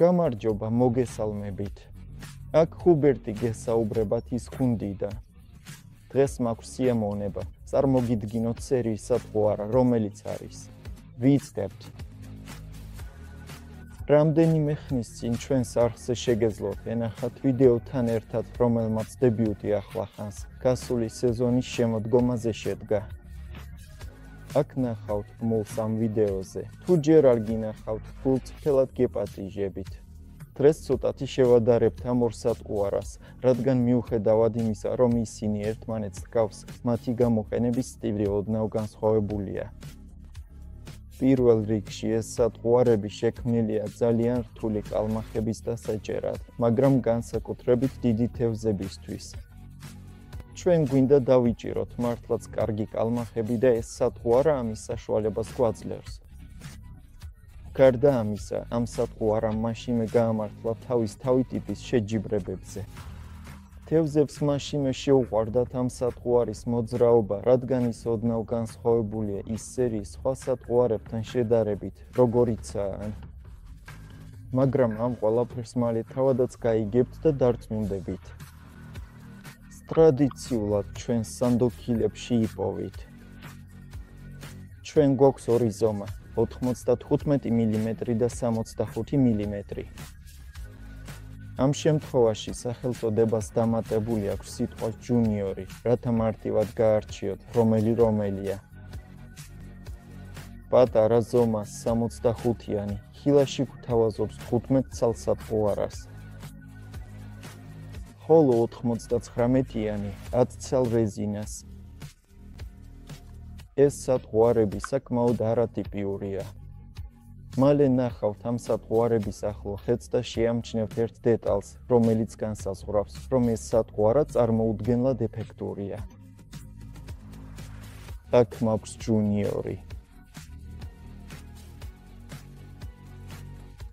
გამარჯობა, მოგესალმებით. აქ ჰუბერტი გესაუბრებათ ის ხუნდიდა. დღეს მაქვს სიამოვნება, წარმოგიდგინოთ სერიის სატყუარა, რომელიც არის. ვიცდებთ. რამდენიმე ხნის წინ ჩვენს არხზე შეგეძლოთ ენახათ ვიდეოთან ერთად, რომელმაც დებიუტი ახლახანს, გასული სეზონის შემოდგომაზე შედგა. აქ ნახავთ მოლს ამ ვიდეოზე. თუ ჯერ არ გინახავთ, გულწრფელად გეპატიჟებით. დღეს ცოტათი შევადარებთ ამ ორ სატყუარას, რადგან მიუხედავად იმისა, რომ ისინი ერთმანეთს ჰგავს, მათი გამოყენების სტილი ოდნავ განსხვავებულია. პირველ რიგში ეს სატყუარები შექმნილია ძალიან რთული კალმახების დასაჭერად, მაგრამ განსაკუთრებით დიდი თევზებისთვის. ჩვენ გვინდა დავიჭიროთ მართლაც კარგი კალმახები და ეს სატყუარა ამის საშუალებას გვაძლევს. გარდა ამისა, ამ სატყუარამ მაშინვე გაამართლა თავისთავი ტიპის შეჯიბრებებზე. თევზებს მაშინვე შეუყვარდათ ამ სატყუარის მოძრაობა, რადგან ის ოდნავ განსხვავებულია ის სერიის სხვა სატყუარებთან შედარებით, როგორიცაა. მაგრამ ამ ყველაფერს მალე თავადაც გაიგებთ და დარწმუნდებით. ტრადიციულად ჩვენ სანდოქილებში იპოვით. ჩვენ გვაქვს ორი ზომა, 95 მმ და 65 მმ. ამ შემთხვევაში სახელწოდებას დამატებული აქვს სიტყვა ჯუნიორი, რათა მარტივად გაარჩიოთ, რომელია. პატარა ზომა 65-იანი, ხილაში გვთავაზობს 15 ცალსატყუარას. ხოლო 99-იანი 10 ცალ რეზინას. ეს სატყუარები საკმაოდ არატიპიურია. მალე ნახავთ ამ სატყუარების ახლო ხედს და შეამჩნევთ ერთ დეტალს, რომელიც განსაზღვრავს, რომ ეს სატყუარა წარმოუდგენლად ეფექტურია. აქ მაქვს ჯუნიორი.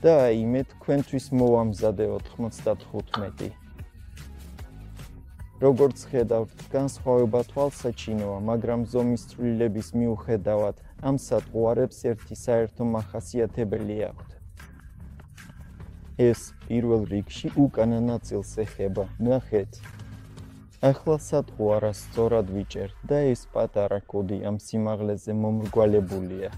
და აიმე თქვენთვის მოვამზადე 95. როგორც ხედავთ, განსხვავება თვალსაჩინოა, მაგრამ ზომის ცვლილების მიუხედავად, ამ სატყუარებს ერთი საერთო მახასიათებელი აქვთ. ეს პირველ რიგში უკანა ნაწილს ეხება, ნახეთ. ახლა სატყუარას სწორად ვიჭერთ და ეს პატარა კოდი ამ სიმაღლეზე მომრგვალებულია.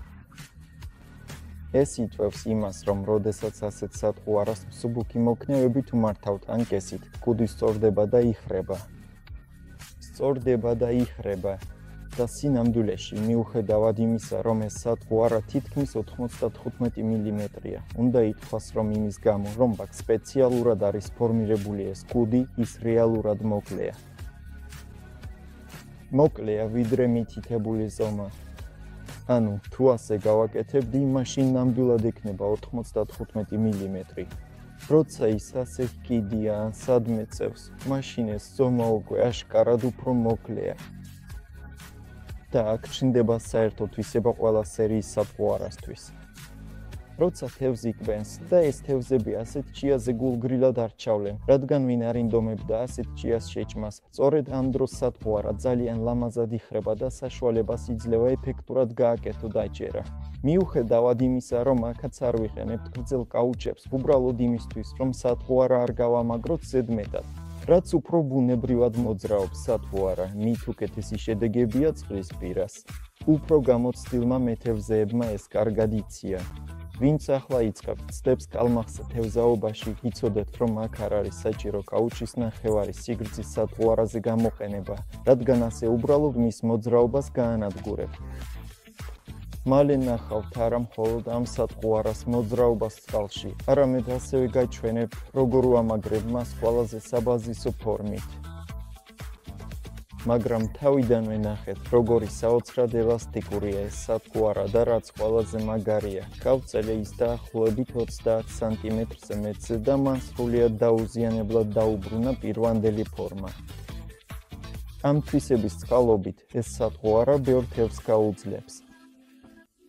ეს იწვევს იმას, რომ როდესაც ასეთ სატყუარას მსუბუქი მოქნევებით უმართავთ ანკესით, კუდი სწორდება და იხრება. და სინამდვილეში, მიუხედავად იმისა, რომ ეს სატყუარა თითქმის 95 მმ-ია, უნდა ითქვას, რომ იმის გამო, რომ აქ სპეციალურად არის ფორმირებული ეს კუდი, ის რეალურად მოკლეა. მოკლეა ვიდრე მითითებული ზომა. ანუ, თუ ასე გავაკეთებდი, მაშინ ნამდვილად ექნება 95 მმ. როცა ის ასე ჰკიდია ან სადმე წევს, მაშინ ეს ზომა უკვე აშკარად უფრო მოკლეა. და აქ ჩნდება საერთოდ ისება ყველა სერიის სატყუარასთვის. როცა თევზი კვენს და ეს თევზები ასეთ ჭიაზე გულგრილად არ ჩავლენ, რადგან ვინ არ ინდომებდა ასეთ ჭიას შეჭმას, სწორედ ამ დროს სატყუარა ძალიან ლამაზად იხრება და საშუალებას იძლევა ეფექტურად გააკეთო დაჭერა. მიუხედავად იმისა, რომ აქაც არ ვიყენებთ გრძელ კაუჩებს, უბრალოდ იმისთვის, რომ სატყუარა არ გავამაგროთ ზედმეტად. რაც უფრო ბუნებრივად მოძრაობს სატყუარა, მით უკეთესი შედეგებია წყლისპირას. უფრო გამოცდილმა მეთევზეებმა ეს კარგად იციან. ვინც ახლა იწყებთ ცდებს კალმახს თევზაობაში, იცოდეთ, რომ აქ არ არის საჭირო კაუჩის ნახევარი სიგრძის სატყუარაზე გამოყენება, რადგან ასე უბრალოდ მის მოძრაობას გაანადგურებთ. მალე ნახავთ არა მხოლოდ ამ სატყუარას მოძრაობას წყალში, არამედ ასევე გაჩვენებთ, როგორ ვამაგრებ მას ყველაზე საბაზისო ფორმით. მაგრამ თავიდანვე ნახეთ, როგორი საოცრად ელასტიკურია ეს სატყუარა და რაც ყველაზე მაგარია. გავწელე ის დაახლოებით 30 სანტიმეტრზე მეტზე და მან სრულიად დაუზიანებლად დაუბრუნა პირვანდელი ფორმა. ამ თვისების წყალობით ეს სატყუარა ბევრ თევზს გაუძლებს.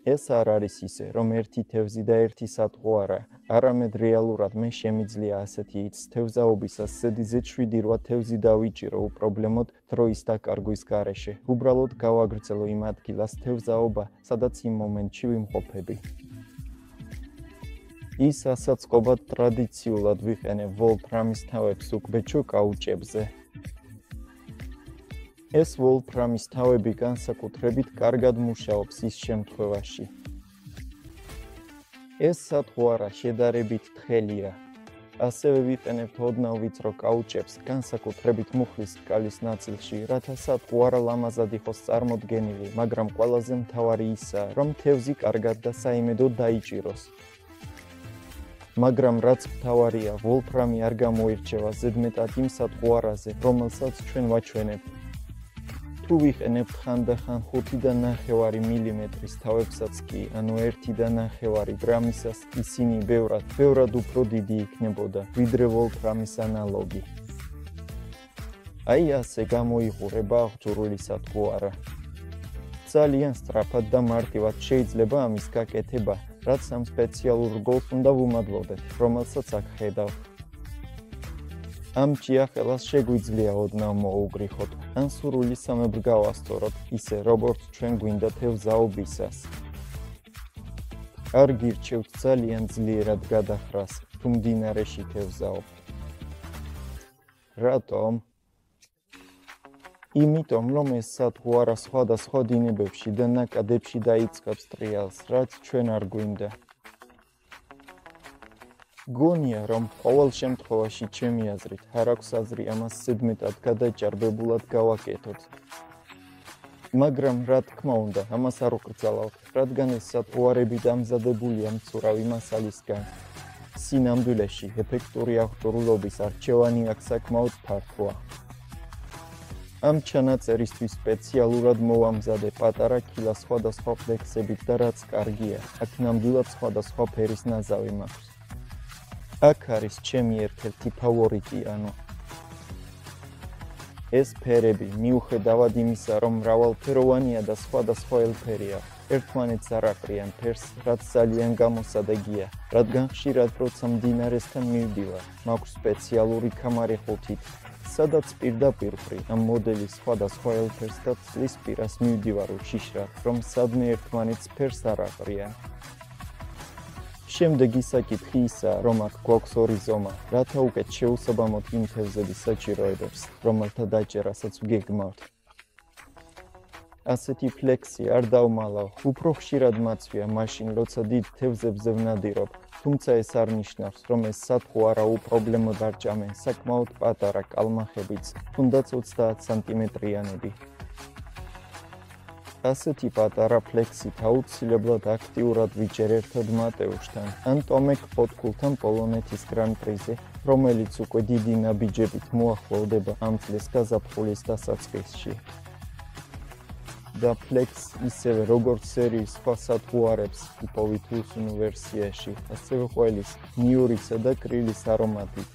ეს არ არის ისე, რომ ერთი თევზი და ერთი სატყო არა, არამედ რეალურად მე შემიძლია ასეთი თევზაობისას ზედიზე 7-8 თევზი დავიჭირო უპრობლემოდ დროის დაკარგვის გარეშე. უბრალოდ გავაგრძელო იმ ადგილას თევზაობა, სადაც იმ მომენტში ვიმყოფები. ის ასაწყობად ტრადიციულად ვიყენებ ვოლფრამის თავებს უკბეჭო კაუჭებზე. ეს ვოლფრამის თავები განსაკუთრებით კარგად მუშაობს ის შემთხვევაში. ეს სატყო არა შედარებით თხელია. ასევე ვიყენებთ ოდნავ ვიწრო კაუჭებს, განსაკუთრებით მუხლის სკალის ნაწილში, რათა სატყო არა ლამაზად იყოს წარმოდგენილი, მაგრამ ყველაზე მთავარი ისაა, რომ თევზი კარგად და საიმედოდ დაიჭიროს. მაგრამ რაც მთავარია, ვოლფრამი არ გამოირჩევა ზედმეტად იმ სატყუარაზე, რომელსაც ჩვენ ვაჩვენებთ. თუ ვიყენებთ ხანდახან 5.9 მილიმეტრის თავებსაც კი, ანუ 1.9 გრამისას, ისინი ბევრად უფრო დიდი იქნებოდა, ვიდრე ვოლფრამის ანალოგი. აი ასე გამოიყურება აღჭურვილი სატყუარა. ძალიან სწრაფად და მარტივად შეიძლება ამის გაკეთება, რაც ამ სპეციალურ რგოლს უნდა ვუმადლოდეთ, რომელსაც აქ ხედავთ. ამ ჭიახელას შეგვიძლია ოდნავ მოუგრიხოთ, ან სურვილისამებრ გავასწოროთ, ისე როგორც ჩვენ გვინდა თევზაობისას. არ გირჩევთ ძალიან ძლიერად გადახრას, თუ მდინარეში თევზაობ. რატომ? იმიტომ, რომ ეს სატყუარა სხვადასხვა დინებებში და ნაკადებში დაიწყებს ტრიალს, რაც ჩვენ არ გვინდა. გონია, რომ ყოველ შემთხვევაში ჩემი აზრით არ აქვს აზრი ამას ზედმეტად გადაჭარბებულად გავაკეთოთ. მაგრამ რა თქმა უნდა, ამას არ ვკრძალავთ, რადგან ეს სატყუარები დამზადებულია მცურავი მასალისგან. სინამდვილეში, ეფექტური აღჭურვილობის არჩევანი აქ საკმაოდ ფართოა. ამ ჩანაწერისთვის სპეციალურად მოვამზადე პატარა ქილა სხვადასხვა ფლექსებით და რაც კარგია, აქ ნამდვილად სხვადასხვა ფერის ნაზავი მაქვს. აქ არის ჩემი ერთ-ერთი ფავორიტი, ანუ ეს ფერები, მიუხედავად იმისა, რომ მრავალფეროვანია და სხვადასხვა ელფერია, ერთმანეთს არ აყრიან ფერს, რაც ძალიან გამოსადეგია, რადგან ხშირად როცა მდინარესთან მივდივარ, მაქვს სპეციალური ქამარი ხუთით, სადაც პირდაპირ ამ მოდელის სხვადასხვა ელფერს და წლის პირას მივდივარ უშიშრად, რომ სადმე ერთმანეთს ფერს არ აყრიან. შემდეგ ისაკითხი ისაა, რომ აქ გვაქვს ორი ზომა, რათა უკეთ შეუსაბამოთ იმ თევზების საჭიროებებს, რომელთა დაჭერასაც ვგეგმავთ. ასეთი ფლექსი არ დავმალავ, უფრო ხშირად მაცვია მაშინ, როცა დიდ თევზებზე ვნადირობ, თუმცა ეს არ ნიშნავს, რომ ეს სატყო არა უპრობლემოდ არ ჭამენ საკმაოდ პატარა კალმახებიც, თუნდაც 30 სანტიმეტრიანები. ასეთი პატარა ფლექსით აუცილებლად აქტიურად ვიჭერ ერთად მატეუშთან, ან ტომეკ პოტკულთან პოლონეთის გრან-პრიზე, რომელიც უკვე დიდი ნაბიჯებით მოახლოვდება ამ წლის გაზაფხულის დასაწყისში. და ფლექს ისევე როგორც სერიის სხვა სატყუარებს იპოვით უსუნ ვერსიაში, ასევე ყველის ნიურისა და კრილის არომატით.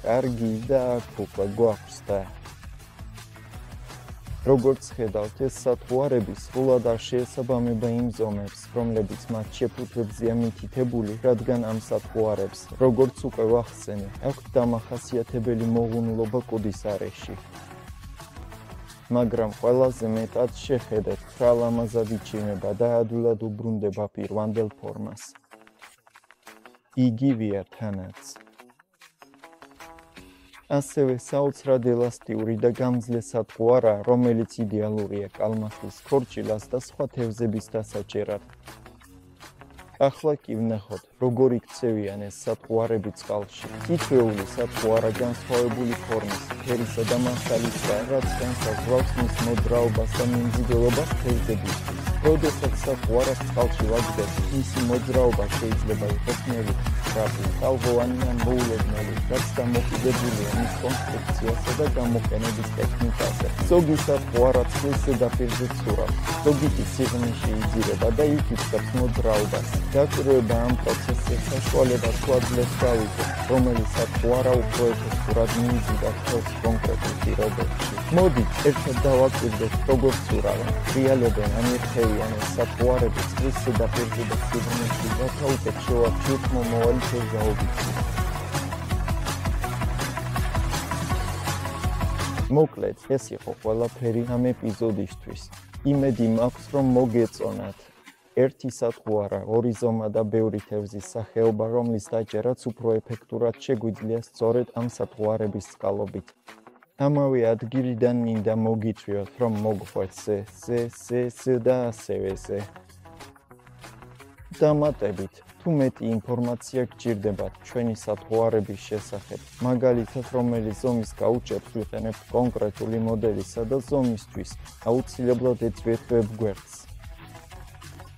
კარგი და აქ უკვე გვაქვს და როგორც ხედავთ, ეს სატყუარები სრულად არ შეესაბამება იმ ზომებს, რომლებიც მათ შეფუთვებზეა მითითებული, რადგან ამ სატყუარებს, როგორც უკვე ვახსენე, აქვთ დამახასიათებელი მოღუნლობა კუდის არეში. მაგრამ ყველაზე მეტად შეხედეთ, რა ლამაზად იჩიმება და ადვილად უბრუნდება პირვანდელ ფორმას. იგივეა თანაც. ასევე საოცრად ელასტიური და გამძლე სატყუარა, რომელიც იდეალურია კალმახის, ქორჭილას და სხვა თევზების დასაჭერად. ახლა კი ვნახოთ, როგორ იქცევიან ეს სატყუარები წყალში. თითოეული სატყუარა განსხვავებული ფორმის, ფერისა და მასალისა, რაც განსაზღვრავს მის მოძრაობას და მიმზიდველობას თევზებისთვის. როდესაც სატყუარას წყალში ვაგდებთ, მისი მოძრაობა შეიძლება იყოს ნელი, სწრაფი, ტალღოვანი ან მოულოდნელი, რაც დამოკიდებულია მის კონსტრუქციასა და გამოყენების ტექნიკაზე. ზოგი სატყუარა წყლის ზედაპირზე ცურავს, ზოგი კი სიღრმეში იძირება და იქ იწყებს მოძრაობას. დაკვირვება ამ პროცესზე საშუალებას გვაძლევს გავიგოთ, რომელსაც უარა უფრო ეფექტურად მიიზიდათ ხელს კონკრეტულ პირობებში. მოდით, ერთად დავაკვირდეთ, როგორც ურავენ, ფრიალებენ ან ერთხევიან ეს საფუარები წყლის ზედაპირზე და სიღრმეში, რათა უკეთ შევარჩიოთ მომავალი თევზაობითი. მოკლედ, ეს იყო ყველაფერი ამ ეპიზოდისთვის. იმედი მაქვს, რომ მოგეწონათ. ერთი სათუარა, ორი ზომა და ბევრი თევზის სახეობა, რომლის დაჭერაც უფრო ეფექტურად შეგვიძლია სწორედ ამ სათუარების წყალობით. ამავე ადგილიდან მინდა მოგიწვიოთ, რომ მოგხვდეთ ზე და ასევე ზე. დამატებით, თუ მეტი ინფორმაცია გჭირდებათ ჩვენი სათუარების შესახებ, მაგალითად, რომელი ზომის გაუჭერს ვიყენებთ კონკრეტული მოდელისა და ზომისთვის, აუცილებლად ეწვიეთ ვებგვერდს.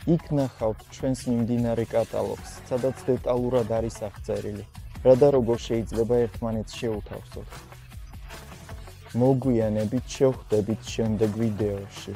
იქ ნახავთ ჩვენს მიმდინარე კატალოგს, სადაც დეტალურად არის აღწერილი, რა და როგორ შეიძლება ერთმანეთს შეუთავსოთ. მოგვიანებით შევხვდებით შემდეგ ვიდეოში.